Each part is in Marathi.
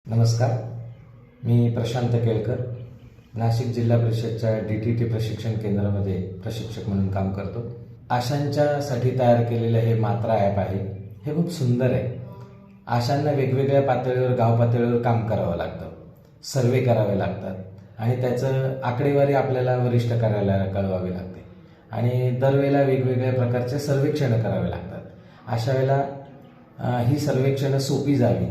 नमस्कार, मी प्रशांत केळकर, नाशिक जिल्हा परिषदच्या DTT प्रशिक्षण केंद्रामध्ये प्रशिक्षक म्हणून काम करतो. आशांच्यासाठी तयार केलेलं हे मात्रा ॲप आहे. हे खूप सुंदर आहे. आशांना वेगवेगळ्या पातळीवर, गाव पातळीवर काम करावं लागतं, सर्वे करावे लागतात आणि त्याचं आकडेवारी आपल्याला वरिष्ठ कार्यालयाला कळवावी लागते आणि दरवेळेला वेगवेगळ्या प्रकारचे सर्वेक्षणं करावे लागतात. अशा वेळेला ही सर्वेक्षणं सोपी जावी,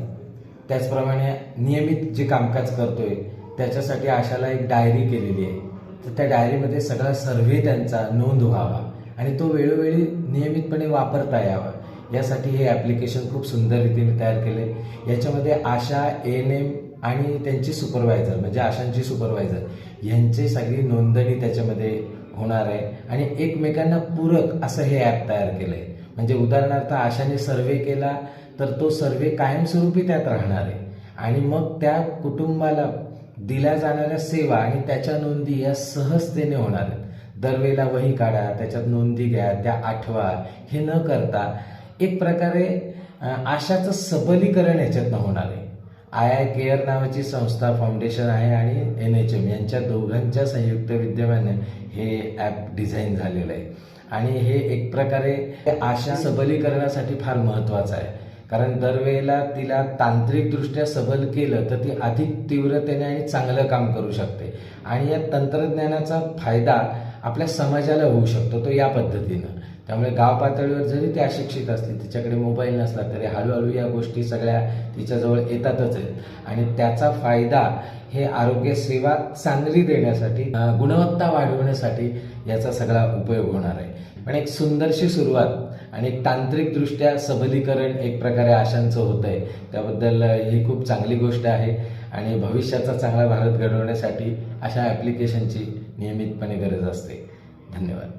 त्याचप्रमाणे नियमित जे कामकाज करतोय त्याच्यासाठी आशाला एक डायरी केलेली आहे. तर त्या डायरीमध्ये सगळा सर्व्हे त्यांचा नोंद व्हावा आणि तो वेळोवेळी नियमितपणे वापरता यावा, यासाठी हे ॲप्लिकेशन खूप सुंदर रीतीने तयार केले. याच्यामध्ये आशा, ANM आणि त्यांची सुपरवायझर म्हणजे आशांची सुपरवायझर यांची सगळी नोंदणी त्याच्यामध्ये होणार आहे आणि एकमेकांना पूरक असं हे ॲप तयार केलं आहे. म्हणजे उदाहरणार्थ आशाने सर्वे केला तर तो सर्वे कायमस्वरूपी त्यात राहणार आहे आणि मग त्या कुटुंबाला दिल्या जाणाऱ्या सेवा आणि त्याच्या नोंदी या सहजतेने होणार आहेत. दरवेळेला वही काढा, त्याच्यात नोंदी घ्या, त्या आठवा, हे न करता एक प्रकारे आशाचं सबलीकरण याच्यातनं होणार आहे. II केअर नावाची संस्था, फाउंडेशन आहे आणि NHM यांच्या दोघांच्या संयुक्त विद्यमाने हे ॲप डिझाईन झालेलं आहे आणि हे एक प्रकारे आशा सबलीकरणासाठी फार महत्त्वाचं आहे. कारण दरवेळेला तिला तांत्रिकदृष्ट्या सबल केलं तर ती अधिक तीव्रतेने आणि चांगलं काम करू शकते आणि या तंत्रज्ञानाचा फायदा आपल्या समाजाला होऊ शकतो तो या पद्धतीनं. त्यामुळे गाव पातळीवर जरी ती अशिक्षित असली, तिच्याकडे मोबाईल नसला तरी हळूहळू या गोष्टी सगळ्या तिच्याजवळ येतातच आहेत आणि त्याचा फायदा हे आरोग्य सेवा चांगली देण्यासाठी, गुणवत्ता वाढवण्यासाठी याचा सगळा उपयोग होणार आहे. पण एक सुंदरशी सुरुवात आणि एक तांत्रिकदृष्ट्या सबलीकरण एक प्रकारे आशांचं होत आहे. त्याबद्दल ही खूप चांगली गोष्ट आहे आणि भविष्याचा चांगला भारत घडवण्यासाठी अशा ॲप्लिकेशनची नियमितपणे गरज असते. धन्यवाद.